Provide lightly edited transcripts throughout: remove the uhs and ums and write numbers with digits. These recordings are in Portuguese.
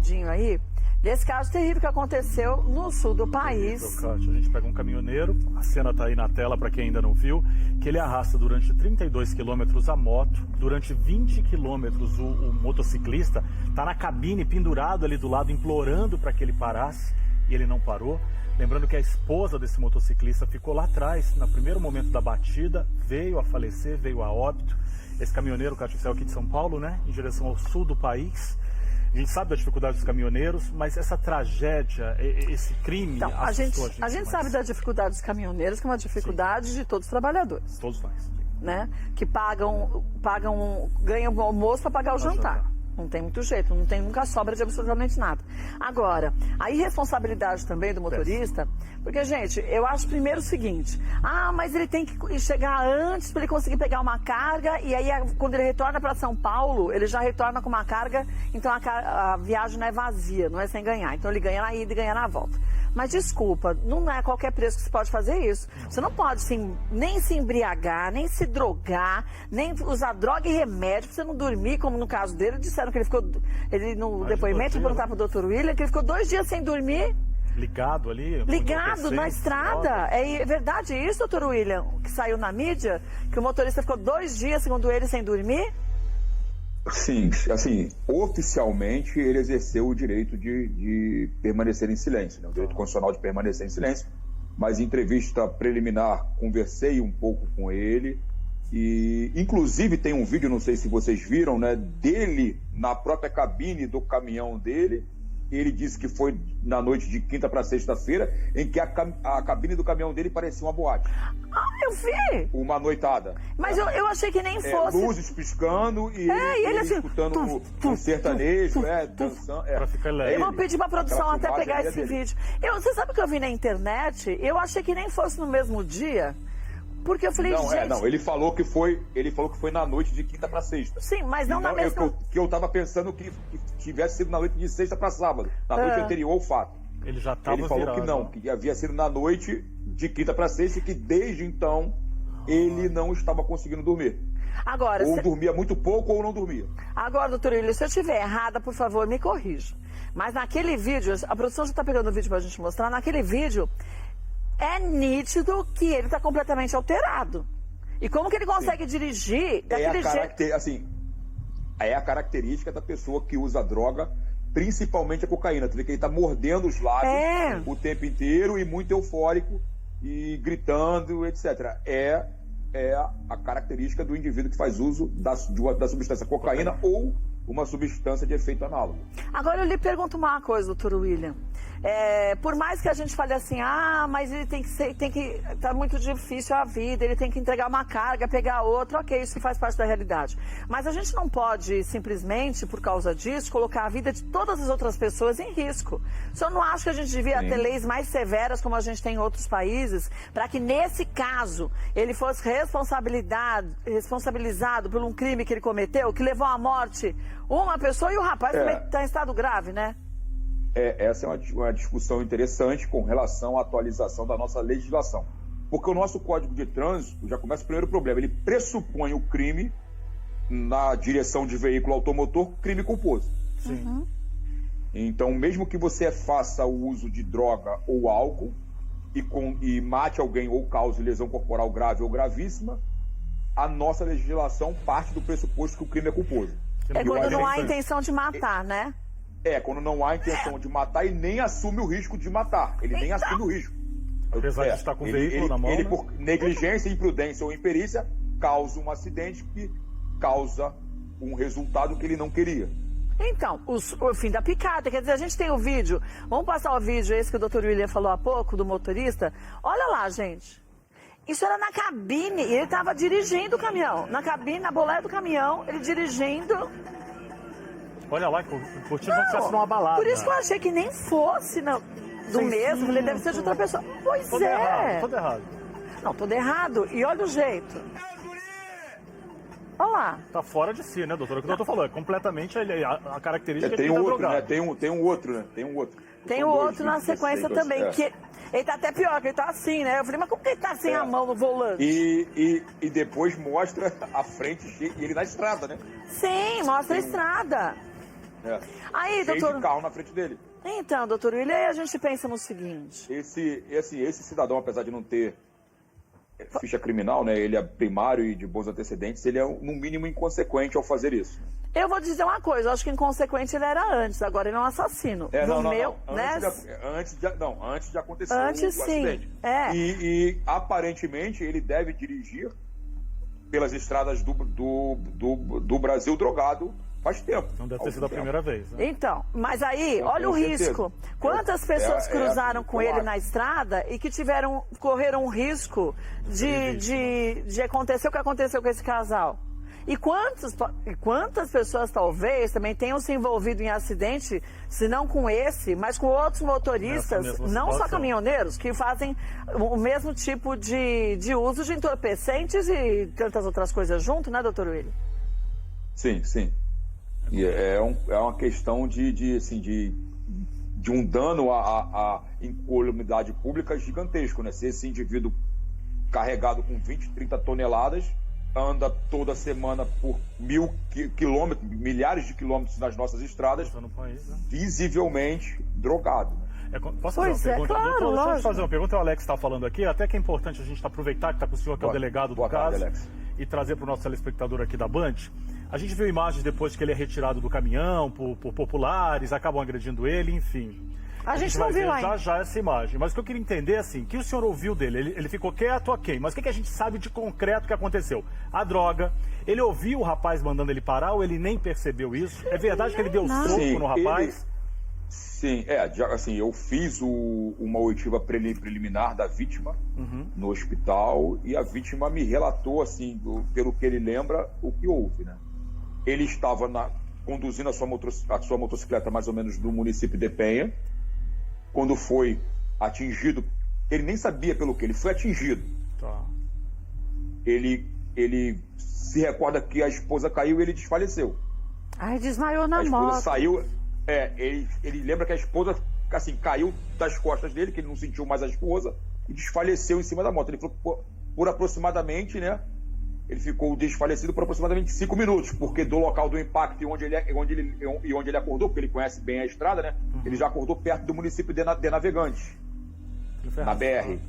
rapidinho aí desse caso terrível que aconteceu no sul do país. A gente pega um caminhoneiro, a cena está aí na tela para quem ainda não viu, que ele arrasta durante 32 quilômetros a moto, durante 20 quilômetros o motociclista está na cabine pendurado ali do lado, implorando para que ele parasse, e ele não parou. Lembrando que a esposa desse motociclista ficou lá atrás, no primeiro momento da batida, veio a falecer, veio a óbito. Esse caminhoneiro, Cátia, saiu aqui de São Paulo, né, em direção ao sul do país. A gente sabe da dificuldade dos caminhoneiros, mas essa tragédia, esse crime, então, a gente sabe da dificuldade dos caminhoneiros, que é uma dificuldade de todos os trabalhadores. Todos nós. Né? Que ganham o almoço para pagar o jantar. Não tem muito jeito, nunca sobra de absolutamente nada. Agora, a irresponsabilidade também do motorista, porque, gente, eu acho primeiro o seguinte, mas ele tem que chegar antes para ele conseguir pegar uma carga, e aí quando ele retorna para São Paulo, ele já retorna com uma carga, então a viagem não é vazia, não é sem ganhar. Então ele ganha na ida e ganha na volta. Mas desculpa, não é qualquer preço que você pode fazer isso. Você não pode nem se embriagar, nem se drogar, nem usar droga e remédio pra você não dormir, como no caso dele. Disseram que no depoimento, perguntar pro Dr. William, que ele ficou 2 dias sem dormir. Ligado ali? Ligado na estrada. É verdade isso, doutor William, que saiu na mídia? Que o motorista ficou 2 dias, segundo ele, sem dormir? Sim, assim, oficialmente ele exerceu o direito de permanecer em silêncio, né? O direito constitucional de permanecer em silêncio, mas em entrevista preliminar conversei um pouco com ele e inclusive tem um vídeo, não sei se vocês viram, né, dele na própria cabine do caminhão dele. Ele disse que foi na noite de quinta para sexta-feira, em que a cabine do caminhão dele parecia uma boate. Eu vi! Uma noitada. Mas eu achei que nem fosse. Luzes piscando e ele assim, escutando um sertanejo, dançando. Pra ficar leve. Eu vou pedir pra produção até pegar esse vídeo. Você sabe o que eu vi na internet? Eu achei que nem fosse no mesmo dia. Porque eu falei, gente... ele falou que foi na noite de quinta para sexta. Sim, mas não na mesma... Eu tava pensando que tivesse sido na noite de sexta para sábado, na noite anterior ao fato. Ele já estava Ele falou que não, que havia sido na noite de quinta para sexta e que desde então ele não estava conseguindo dormir. Agora, ou dormia muito pouco ou não dormia. Agora, doutor William, se eu estiver errada, por favor, me corrija. Mas naquele vídeo, a produção já está pegando o vídeo pra gente mostrar, naquele vídeo... É nítido que ele está completamente alterado. E como que ele consegue dirigir daquele jeito? Assim, é a característica da pessoa que usa droga, principalmente a cocaína. Tu vê que ele está mordendo os lábios o tempo inteiro e muito eufórico e gritando, etc. É a característica do indivíduo que faz uso da substância cocaína ou uma substância de efeito análogo. Agora eu lhe pergunto uma coisa, doutor William. Por mais que a gente fale assim, mas ele tá muito difícil a vida, ele tem que entregar uma carga, pegar outra, ok, isso faz parte da realidade. Mas a gente não pode simplesmente, por causa disso, colocar a vida de todas as outras pessoas em risco. O senhor não acha que a gente devia ter leis mais severas, como a gente tem em outros países, para que nesse caso ele fosse responsabilizado por um crime que ele cometeu, que levou à morte uma pessoa e o rapaz também está em estado grave, né? Essa é uma discussão interessante com relação à atualização da nossa legislação. Porque o nosso Código de Trânsito, já começa o primeiro problema, ele pressupõe o crime na direção de veículo automotor, crime culposo. Sim. Uhum. Então, mesmo que você faça o uso de droga ou álcool e mate alguém ou cause lesão corporal grave ou gravíssima, a nossa legislação parte do pressuposto que o crime é culposo. Quando não há intenção de matar, né? Quando não há intenção de matar e nem assume o risco de matar. Ele nem assume o risco. Apesar de estar com o veículo na mão. Ele, né? por negligência, imprudência ou imperícia, causa um acidente que causa um resultado que ele não queria. Então, o fim da picada, quer dizer, a gente tem o vídeo. Vamos passar o vídeo, esse que o doutor William falou há pouco, do motorista. Olha lá, gente. Isso era na cabine, e ele estava dirigindo o caminhão. Na cabine, na boleia do caminhão, ele dirigindo. Olha lá, curtindo como se estivesse numa balada. Por isso que eu achei que nem fosse do mesmo, ele deve ser de outra pessoa. Pois Todo errado. Não, todo errado. E olha o jeito. Olha lá. Tá fora de si, né, doutor? O que o doutor falou, é completamente a característica tem de outro, drogado. né? Tem um outro, né? Tem um outro. Tem o outro na sequência também, que ele tá até pior, que ele tá assim, né? Eu falei, mas como que ele tá sem a mão no volante? E depois mostra a frente e ele na estrada, né? Sim, mostra a estrada. Aí, cheio doutor... de carro na frente dele. Então, doutor William, aí a gente pensa no seguinte... Esse cidadão, apesar de não ter ficha criminal, né, ele é primário e de bons antecedentes, ele é, no mínimo, inconsequente ao fazer isso. Eu vou dizer uma coisa, eu acho que inconsequente ele era antes, agora ele é um assassino. Antes de acontecer antes, o sim. acidente. É. E aparentemente ele deve dirigir pelas estradas do Brasil drogado faz tempo. Não deve ter sido a primeira vez, né? Então, mas aí, olha o risco. Quantas pessoas cruzaram com ele na estrada e que correram um risco de acontecer o que aconteceu com esse casal? E quantas pessoas talvez também tenham se envolvido em acidente, se não com esse, mas com outros motoristas, não só caminhoneiros, que fazem o mesmo tipo de uso de entorpecentes e tantas outras coisas junto, né, doutor William? Sim, sim. E é uma questão de um dano à incolumidade pública gigantesco, né? Se esse indivíduo carregado com 20, 30 toneladas anda toda semana por milhares de quilômetros nas nossas estradas, visivelmente drogado. Posso fazer uma pergunta? Claro, doutor, lógico. Deixa eu fazer uma pergunta. O Alex está falando aqui, até que é importante a gente aproveitar que está com o senhor, que é o delegado do caso, Alex, e trazer para o nosso telespectador aqui da Band. A gente viu imagens depois que ele é retirado do caminhão por populares, acabam agredindo ele, enfim. A gente vai não viu ver ainda. já essa imagem. Mas o que eu queria entender, assim, o que o senhor ouviu dele? Ele ficou quieto, ok. Mas o que a gente sabe de concreto que aconteceu? A droga. Ele ouviu o rapaz mandando ele parar ou ele nem percebeu isso? É verdade que ele deu soco no rapaz? Sim, eu fiz uma oitiva preliminar da vítima no hospital e a vítima me relatou, assim, pelo que ele lembra, o que houve, né? Ele estava conduzindo a sua motocicleta mais ou menos do município de Penha, quando foi atingido, ele nem sabia pelo que, ele foi atingido. Tá. Ele se recorda que a esposa caiu e ele desfaleceu. Ai, desmaiou na A esposa moto. saiu, ele lembra que a esposa, assim, caiu das costas dele, que ele não sentiu mais a esposa, e desfaleceu em cima da moto. Ele falou por aproximadamente, né? Ele ficou desfalecido por aproximadamente 5 minutos, porque do local do impacto e onde ele acordou, porque ele conhece bem a estrada, né? Ele já acordou perto do município de Navegantes, na BR.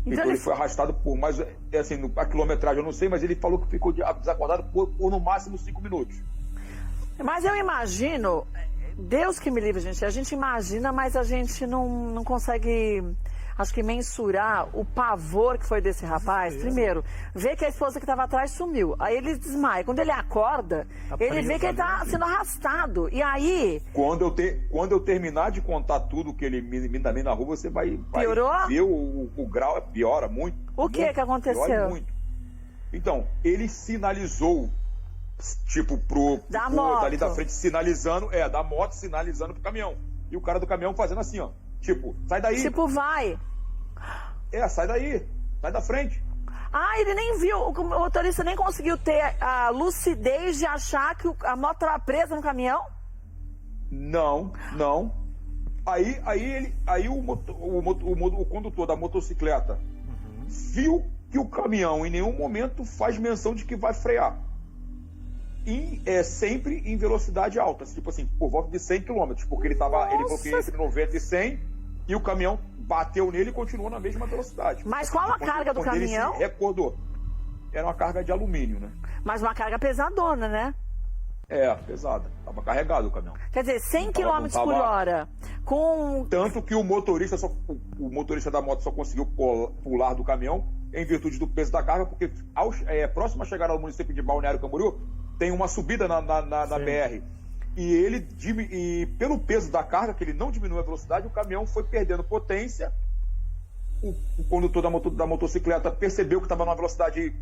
Então ele foi arrastado por mais, assim, a quilometragem eu não sei, mas ele falou que ficou desacordado por no máximo 5 minutos. Mas eu imagino, Deus que me livre, gente, a gente imagina, mas a gente não consegue... Acho que mensurar o pavor que foi desse rapaz. Primeiro, ver que a esposa que estava atrás sumiu. Aí ele desmaia. Quando ele acorda, ele vê que ele está sendo arrastado. E aí... Quando eu terminar de contar tudo que ele me dá na rua, você vai ver o grau, piora muito. O que aconteceu? Muito. Então, ele sinalizou, tipo, dali da frente, sinalizando, da moto sinalizando pro caminhão. E o cara do caminhão fazendo assim, ó. Tipo, sai daí. Tipo, vai. Sai daí. Sai da frente. Ah, ele nem viu. O motorista nem conseguiu ter a lucidez de achar que a moto estava presa no caminhão? Não. Aí o condutor da motocicleta viu que o caminhão em nenhum momento faz menção de que vai frear. E sempre em velocidade alta, tipo assim, por volta de 100 km, porque ele falou que entre 90 e 100, e o caminhão bateu nele e continuou na mesma velocidade. Mas qual a carga do caminhão? Ele se recordou. Era uma carga de alumínio, né? Mas uma carga pesadona, né? Pesada. Estava carregado o caminhão. Quer dizer, 100 km por hora. Tanto que o motorista da moto só conseguiu pular do caminhão em virtude do peso da carga, porque próximo a chegar ao município de Balneário Camboriú, tem uma subida na BR. E pelo peso da carga, que ele não diminuiu a velocidade, o caminhão foi perdendo potência. O condutor da motocicleta percebeu que estava numa velocidade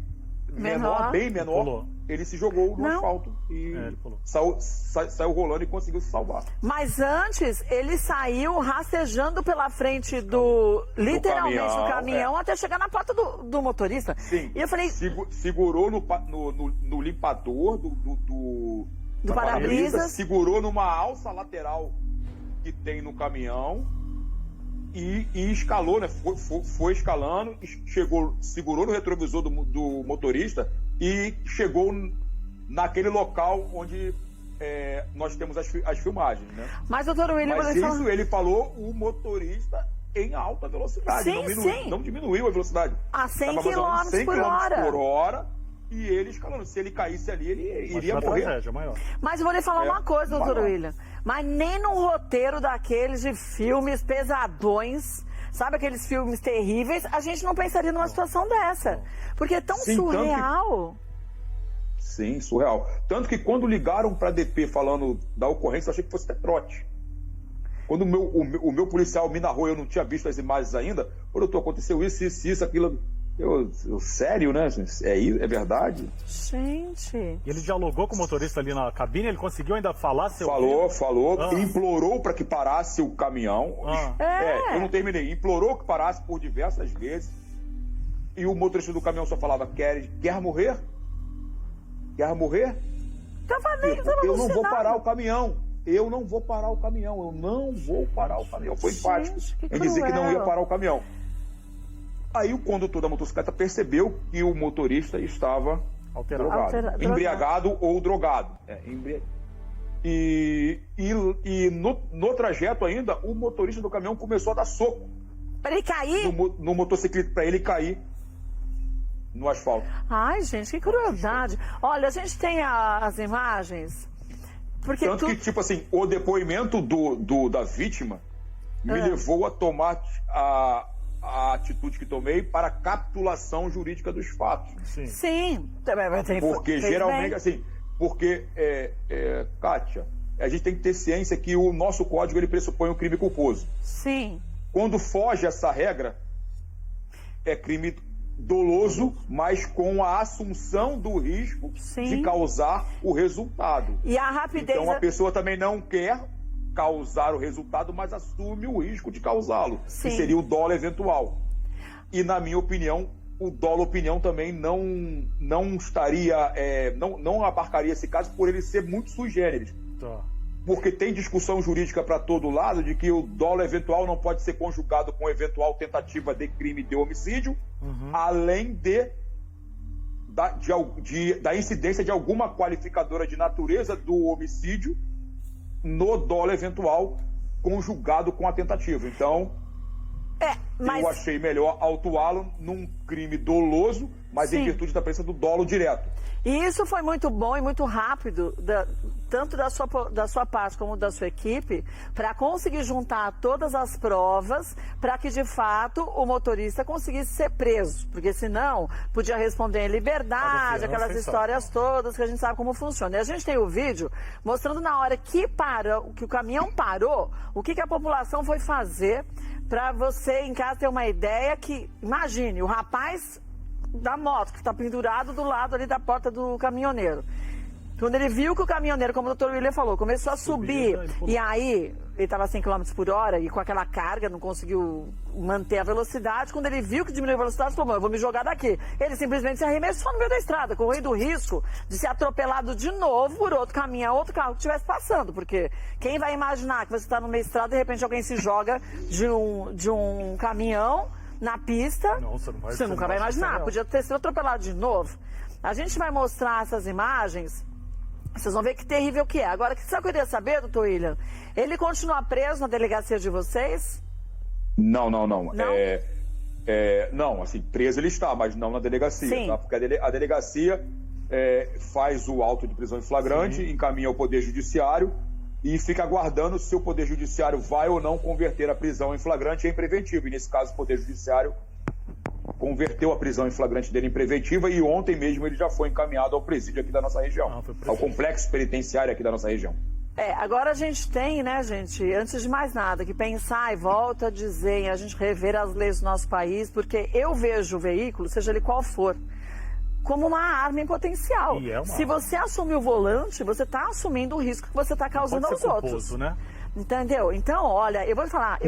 bem menor. Pulou. Ele se jogou no asfalto e saiu rolando e conseguiu se salvar. Mas antes, ele saiu rastejando pela frente literalmente do caminhão até chegar na porta do motorista. Sim. E eu falei... Segurou no limpador do para-brisa, segurou numa alça lateral que tem no caminhão e escalou, né? Foi escalando, segurou no retrovisor do motorista e chegou naquele local onde nós temos as filmagens, né? Mas, doutor William... Mas isso ele falou o motorista em alta velocidade. Sim, não diminuiu a velocidade. A 100 Tava mais ou menos 100 km por hora. E ele escalando. Se ele caísse ali, ele iria morrer. Tragédia maior. Mas eu vou lhe falar uma coisa, doutor William. Mas nem num roteiro daqueles de filmes pesadões, sabe aqueles filmes terríveis, a gente não pensaria numa situação dessa. Porque é tão surreal. Sim, surreal. Tanto que quando ligaram para a DP falando da ocorrência, eu achei que fosse até trote. Quando o meu policial me narrou, eu não tinha visto as imagens ainda, doutor, aconteceu isso, aquilo... sério, né? É verdade? Gente... E ele dialogou com o motorista ali na cabine? Ele conseguiu ainda falar? Falou. Implorou para que parasse o caminhão. Eu não terminei. Implorou que parasse por diversas vezes. E o motorista do caminhão só falava, quer morrer? Quer morrer? Eu não vou parar o caminhão. Eu não vou parar o caminhão. Foi enfático em dizer que não ia parar o caminhão. Aí o condutor da motocicleta percebeu que o motorista estava drogado. Embriagado ou drogado. E no trajeto ainda, o motorista do caminhão começou a dar soco. Para ele cair? No motocicleta, para ele cair no asfalto. Ai, gente, que crueldade. Olha, a gente tem as imagens... Porque tanto que, tipo assim, o depoimento da vítima me levou a tomar a atitude que tomei para a capitulação jurídica dos fatos. Sim. Porque geralmente, assim, Kátia, a gente tem que ter ciência que o nosso código ele pressupõe um crime culposo. Sim. Quando foge essa regra, é crime doloso, mas com a assunção do risco de causar o resultado. E a rapidez... Então a pessoa também não quer causar o resultado, mas assume o risco de causá-lo, que seria o dolo eventual. E na minha opinião, o dolo opinião também não estaria, não abarcaria esse caso por ele ser muito sui generis. Porque tem discussão jurídica para todo lado de que o dolo eventual não pode ser conjugado com eventual tentativa de crime de homicídio, além da incidência de alguma qualificadora de natureza do homicídio no dolo eventual conjugado com a tentativa. Então, eu achei melhor autuá-lo num crime doloso, mas em virtude da presença do dolo direto. E isso foi muito bom e muito rápido, tanto da sua parte como da sua equipe, para conseguir juntar todas as provas para que, de fato, o motorista conseguisse ser preso. Porque, senão, podia responder em liberdade, aquelas histórias todas que a gente sabe como funciona. E a gente tem o vídeo mostrando na hora que o caminhão parou, o que a população foi fazer, para você, em casa, ter uma ideia que, imagine, o rapaz da moto, que está pendurado do lado ali da porta do caminhoneiro. Quando ele viu que o caminhoneiro, como o doutor William falou, começou a subir, e aí ele estava a 100 km por hora e com aquela carga não conseguiu manter a velocidade. Quando ele viu que diminuiu a velocidade, ele falou, eu vou me jogar daqui. Ele simplesmente se arremessou no meio da estrada, correndo o risco de ser atropelado de novo por outro caminhão, outro carro que estivesse passando. Porque quem vai imaginar que você está no meio da estrada e de repente alguém se joga de um caminhão na pista? Não, você nunca vai imaginar. Podia ter sido atropelado de novo. A gente vai mostrar essas imagens. Vocês vão ver que terrível que é. Agora, sabe o que eu queria saber, doutor William? Ele continua preso na delegacia de vocês? Não. Não, assim, preso ele está, mas não na delegacia. Tá? Porque a delegacia faz o auto de prisão em flagrante, encaminha ao Poder Judiciário e fica aguardando se o Poder Judiciário vai ou não converter a prisão em flagrante em preventivo. E nesse caso, o Poder Judiciário converteu a prisão em flagrante dele em preventiva e ontem mesmo ele já foi encaminhado ao presídio aqui da nossa região, ao complexo penitenciário aqui da nossa região. Agora a gente tem, né, gente, antes de mais nada, que pensar e volta a dizer, a gente rever as leis do nosso país, porque eu vejo o veículo, seja ele qual for, como uma arma em potencial. Se você assumir o volante, você está assumindo o risco que você está causando aos outros. Né? Entendeu? Então, olha, eu vou falar,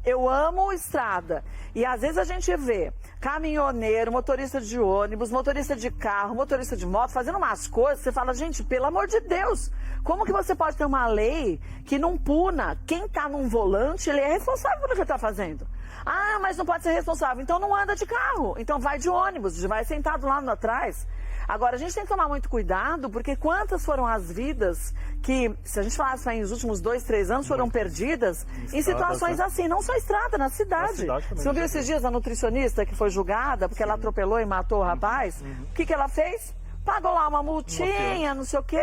eu amo estrada. E às vezes a gente vê caminhoneiro, motorista de ônibus, motorista de carro, motorista de moto, fazendo umas coisas, você fala, gente, pelo amor de Deus, como que você pode ter uma lei que não puna quem está num volante, ele é responsável pelo que ele está fazendo? Ah, mas não pode ser responsável, então não anda de carro, então vai de ônibus, vai sentado lá atrás. Agora, a gente tem que tomar muito cuidado, porque quantas foram as vidas que, se a gente falasse aí, nos últimos 2, 3 anos, foram perdidas em situações assim, não só estrada, na cidade. Você não viu esses dias a nutricionista que foi julgada porque ela atropelou e matou o rapaz? O que ela fez? Pagou lá uma multinha, não sei o quê,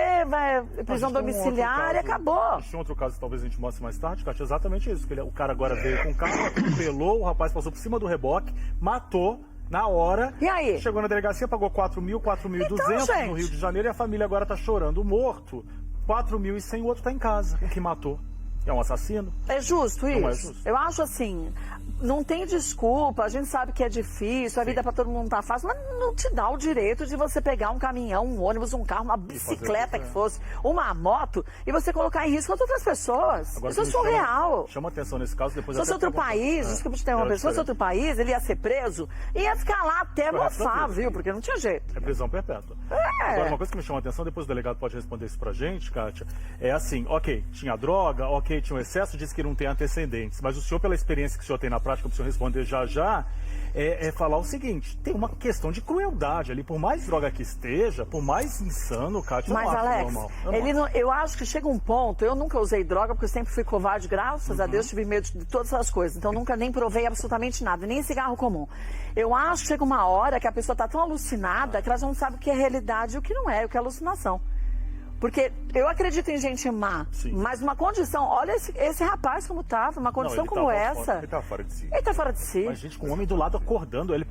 prisão domiciliar e acabou. Tinha outro caso, talvez a gente mostre mais tarde, Kátia, exatamente isso. Que o cara agora veio com o carro, atropelou, o rapaz passou por cima do reboque, matou na hora. E aí? Chegou na delegacia, pagou 4.200 Então, no Rio de Janeiro e a família agora tá chorando morto. 4.100, o outro tá em casa, o que matou. É um assassino. É justo isso? Não é justo. Eu acho assim, não tem desculpa, a gente sabe que é difícil, a vida para todo mundo tá fácil, mas não te dá o direito de você pegar um caminhão, um ônibus, um carro, uma bicicleta que fosse, uma moto, e você colocar em risco outras pessoas. Agora, isso é surreal. Chama atenção nesse caso, depois Se fosse outro país, desculpa te interromper, se fosse outro país, ele ia ser preso, ia ficar lá até mofar, viu? Porque não tinha jeito. É prisão perpétua. Agora, uma coisa que me chama a atenção, depois o delegado pode responder isso pra gente, Kátia, é assim, ok, tinha droga, ok, tinha um excesso, disse que não tem antecedentes, mas o senhor, pela experiência que o senhor tem na prática, para o senhor responder já, é falar o seguinte, tem uma questão de crueldade ali, por mais droga que esteja, por mais insano, Kátia, eu mas, não acho Alex, normal. eu acho que chega um ponto, eu nunca usei droga, porque eu sempre fui covarde, graças a Deus, tive medo de todas essas coisas, então nunca nem provei absolutamente nada, nem cigarro comum. Eu acho que chega uma hora que a pessoa está tão alucinada que ela já não sabe o que é realidade e o que não é, o que é alucinação. Porque eu acredito em gente má, mas uma condição, olha esse rapaz como estava, uma condição como essa. Ele tá fora de si. Ele tá fora de si. Mas, gente, com um homem do lado acordando, ele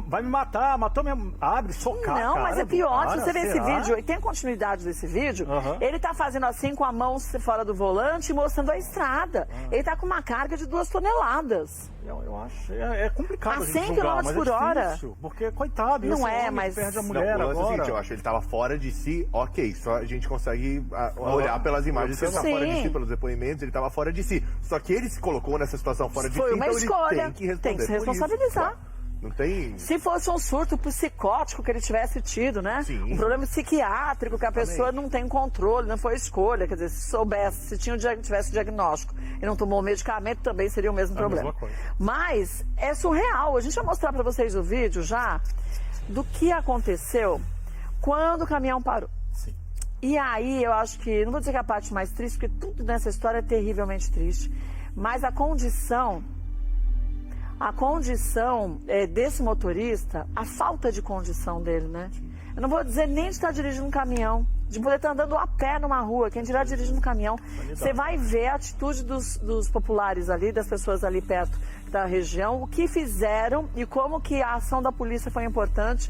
vai me matar, matou minha... Abre, socar. Não, mas é pior, se você ver esse será? vídeo, e tem a continuidade desse vídeo, ele tá fazendo assim com a mão fora do volante, mostrando a estrada. Ele tá com uma carga de 2 toneladas. Eu acho, é complicado A a gente 100 julgar, km mas por é hora. difícil, porque, coitado, Não esse é, homem mas- perde a Não, mulher o lance é o agora. seguinte, eu acho que ele tava fora de si, ok, só a gente consegue olhar pelas imagens que ele tá Sim. fora de si, pelos depoimentos, ele tava fora de si. Só que ele se colocou nessa situação fora de si, Foi uma então escolha. ele tem que responder Tem que se por isso, responsabilizar. claro. Não tem... Se fosse um surto psicótico que ele tivesse tido, né? Sim. Um problema psiquiátrico que a pessoa não tem controle, não foi escolha. Quer dizer, se soubesse, se tivesse diagnóstico e não tomou o medicamento, também seria o mesmo problema. mesma coisa. Mas é surreal. A gente vai mostrar para vocês o vídeo já do que aconteceu quando o caminhão parou. Sim. E aí, eu acho que, não vou dizer que é a parte mais triste, porque tudo nessa história é terrivelmente triste, mas a condição desse motorista, a falta de condição dele, né? Eu não vou dizer nem de estar dirigindo um caminhão, de poder estar andando a pé numa rua, quem dirá dirigindo um caminhão. Você vai ver a atitude dos populares ali, das pessoas ali perto da região, o que fizeram e como que a ação da polícia foi importante